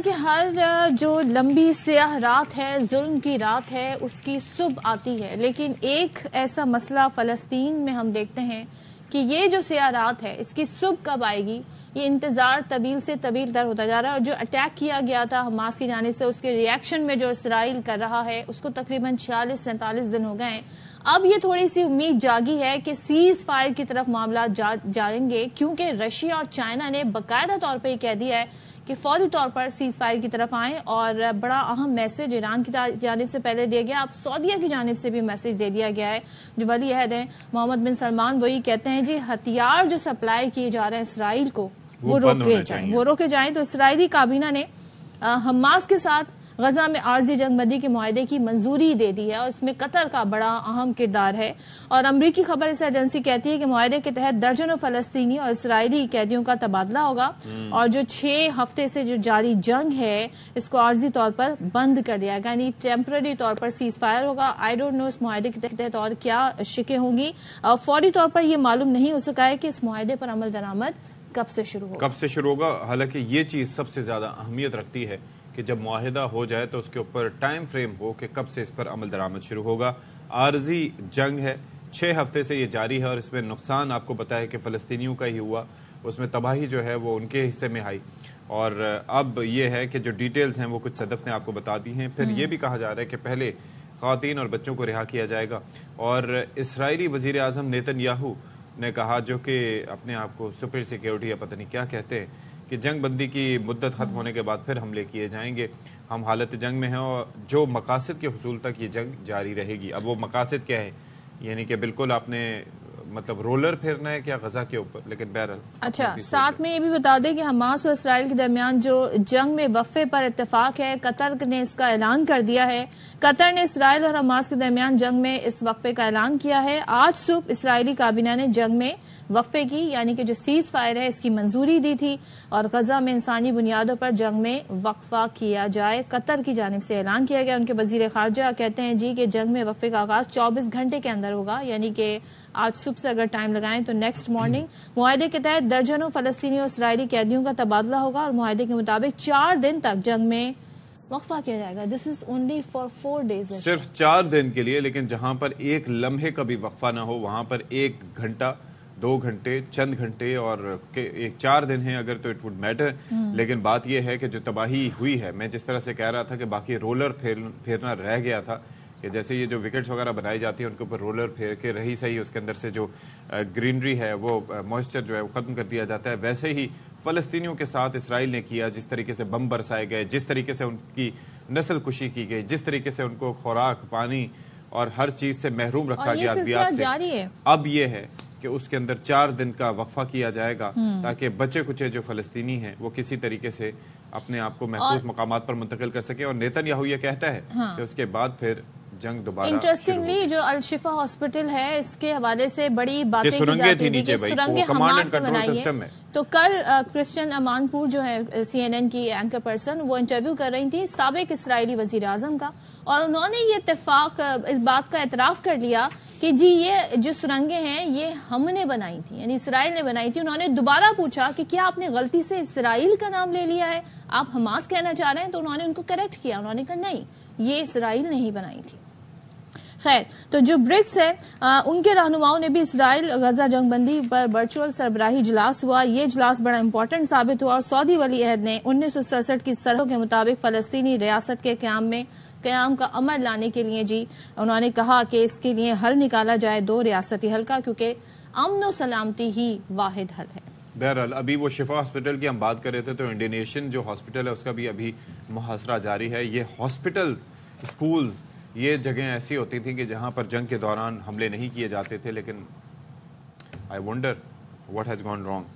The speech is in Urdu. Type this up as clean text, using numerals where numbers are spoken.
کہ ہر جو لمبی سیاہ رات ہے، ظلم کی رات ہے، اس کی صبح آتی ہے، لیکن ایک ایسا مسئلہ فلسطین میں ہم دیکھتے ہیں کہ یہ جو سیاہ رات ہے اس کی صبح کب آئے گی، یہ انتظار طویل سے طویل تر ہوتا جا رہا ہے. اور جو اٹیک کیا گیا تھا حماس کی جانب سے، اس کے ری ایکشن میں جو اسرائیل کر رہا ہے، اس کو تقریباً 46-47 دن ہو گئے ہیں. اب یہ تھوڑی سی امید جاگی ہے کہ سیز فائر کی طرف معاملات جائیں گے، کیونکہ رشیا اور چائنا نے باقاعدہ طور پہ یہ کہہ دیا ہے کہ فوری طور پر سیز فائر کی طرف آئیں. اور بڑا اہم میسج ایران کی جانب سے پہلے دیا گیا، اب سعودیہ کی جانب سے بھی میسج دے دیا گیا ہے. جو ولی عہد ہیں محمد بن سلمان، وہی کہتے ہیں جی ہتھیار جو سپلائی کیے جا رہے ہیں اسرائیل کو وہ روکے جائیں. تو اسرائیلی کابینہ نے حماس کے ساتھ غزہ میں عارضی جنگ بندی کے معاہدے کی منظوری دے دی ہے، اور اس میں قطر کا بڑا اہم کردار ہے. اور امریکی خبر اس ایجنسی کہتی ہے کہ معاہدے کے تحت درجنوں فلسطینی اور اسرائیلی قیدیوں کا تبادلہ ہوگا، اور جو 6 ہفتے سے جو جاری جنگ ہے اس کو عارضی طور پر بند کر دیا گیا، یعنی ٹیمپرری طور پر سیز فائر ہوگا. آئی ڈونٹ نو اس معاہدے کے تحت اور کیا شکیں ہوں گی. فوری طور پر یہ معلوم نہیں ہو سکا ہے کہ اس معاہدے پر عمل درآمد کب سے شروع ہوگا. حالانکہ یہ چیز سب سے زیادہ اہمیت رکھتی ہے کہ جب معاہدہ ہو جائے تو اس کے اوپر ٹائم فریم ہو کہ کب سے اس پر عمل درآمد شروع ہوگا. عارضی جنگ ہے، 6 ہفتے سے یہ جاری ہے، اور اس میں نقصان آپ کو پتا ہے کہ فلسطینیوں کا ہی ہوا، اس میں تباہی جو ہے وہ ان کے حصے میں آئی. اور اب یہ ہے کہ جو ڈیٹیلز ہیں وہ کچھ صدف نے آپ کو بتا دی ہیں. پھر یہ بھی کہا جا رہا ہے کہ پہلے خواتین اور بچوں کو رہا کیا جائے گا. اور اسرائیلی وزیر اعظم نیتن یاہو نے کہا، جو کہ اپنے آپ کو سپر سیکیورٹی یا پتہ نہیں کیا کہتے ہیں، کہ جنگ بندی کی مدت ختم ہونے کے بعد پھر حملے کیے جائیں گے. ہم حالت جنگ میں ہیں اور جو مقاصد کے حصول تک یہ جنگ جاری رہے گی. اب وہ مقاصد کیا ہے، یعنی کہ بالکل آپ نے مطلب رولر پھیرنا ہے کیا غزہ کے اوپر، لیکن بہرحال. اچھا، ساتھ میں یہ بھی بتا دیں کہ حماس اور اسرائیل کے درمیان جو جنگ میں وقفے پر اتفاق ہے، قطر نے اس کا اعلان کر دیا ہے. قطر نے اسرائیل اور حماس کے درمیان جنگ میں اس وقفے کا اعلان کیا ہے. آج صبح اسرائیلی کابینہ نے جنگ میں وقفے کی، یعنی کہ جو سیز فائر ہے اس کی منظوری دی تھی، اور غزہ میں انسانی بنیادوں پر جنگ میں وقفہ کیا جائے. قطر کی جانب سے اعلان کیا گیا. ان کے وزیر خارجہ کہتے ہیں جی کہ جنگ میں وقفے کا آغاز 24 گھنٹے کے اندر ہوگا، یعنی کہ آج صبح سے اگر ٹائم لگائیں تو نیکسٹ مارننگ. معاہدے کے تحت درجنوں فلسطینی اور اسرائیلی قیدیوں کا تبادلہ ہوگا، اور معاہدے کے مطابق 4 دن تک جنگ میں وقفہ کیا جائے گا. دس از اونلی فار 4 days. صرف 4 دن کے لیے، لیکن جہاں پر ایک لمحے کا بھی وقفہ نہ ہو وہاں پر 1 گھنٹہ 2 گھنٹے چند گھنٹے، اور 4 دن ہیں اگر تو اٹ وڈ میٹر. لیکن بات یہ ہے کہ جو تباہی ہوئی ہے، میں جس طرح سے کہہ رہا تھا کہ باقی رولر پھیرنا رہ گیا تھا، کہ جیسے یہ جو وکٹس وغیرہ بنائی جاتی ہیں ان کے اوپر رولر پھیر کے رہی صحیح اس کے اندر سے جو گرینری ہے وہ موئسچر جو ہے وہ ختم کر دیا جاتا ہے، ویسے ہی فلسطینیوں کے ساتھ اسرائیل نے کیا. جس طریقے سے بم برسائے گئے، جس طریقے سے ان کی نسل کشی کی گئی، جس طریقے سے ان کو خوراک، پانی اور ہر چیز سے محروم رکھا گیا ادویات سے، اب یہ ہے کہ اس کے اندر 4 دن کا وقفہ کیا جائے گا تاکہ بچے کچے جو فلسطینی ہیں وہ کسی طریقے سے اپنے آپ کو محفوظ مقامات پر منتقل کر سکیں. اور نیتن یاہو یہ کہتا ہے کہ اس کے بعد پھر جنگ دوبارہ. انٹرسٹنگلی جو الشفا ہاسپٹل ہے اس کے حوالے سے بڑی باتیں کی جاتی تھی کہ سرنگیں حماس نے بنائی ہیں. تو کل کرسچن امان پور جو ہے CNN کی اینکر پرسن، وہ انٹرویو کر رہی تھی سابق اسرائیلی وزیر اعظم کا، اور انہوں نے یہ اتفاق اس بات کا اعتراف کر لیا کہ جی یہ جو سرنگیں ہیں یہ ہم نے بنائی تھی، یعنی اسرائیل نے بنائی تھی. انہوں نے دوبارہ پوچھا کہ کیا آپ نے غلطی سے اسرائیل کا نام لے لیا ہے، آپ حماس کہنا چاہ رہے ہیں؟ تو انہوں نے ان کو کریکٹ کیا، انہوں نے کہا نہیں، یہ اسرائیل نہیں بنائی تھی. خیر، تو جو برکس ہے ان کے رہنماؤں نے بھی اسرائیل غزہ جنگ بندی پر ورچوئل سربراہی اجلاس ہوا. یہ اجلاس بڑا امپورٹنٹ ثابت ہوا، اور سعودی ولی عہد نے 1967 کی سرحدوں کے مطابق فلسطینی ریاست کے قیام کا عمل لانے کے لیے جی انہوں نے کہا کہ اس کے لیے حل نکالا جائے 2 ریاستی حل کا، کیونکہ امن و سلامتی ہی واحد حل ہے. بہرحال ابھی وہ شفا ہاسپٹل کی ہم بات کر رہے تھے، تو انڈونیشین جو ہاسپٹل ہے اس کا بھی ابھی محاصرہ جاری ہے. یہ ہاسپٹل، اسکولز، یہ جگہیں ایسی ہوتی تھیں کہ جہاں پر جنگ کے دوران حملے نہیں کیے جاتے تھے، لیکن I wonder what has gone wrong.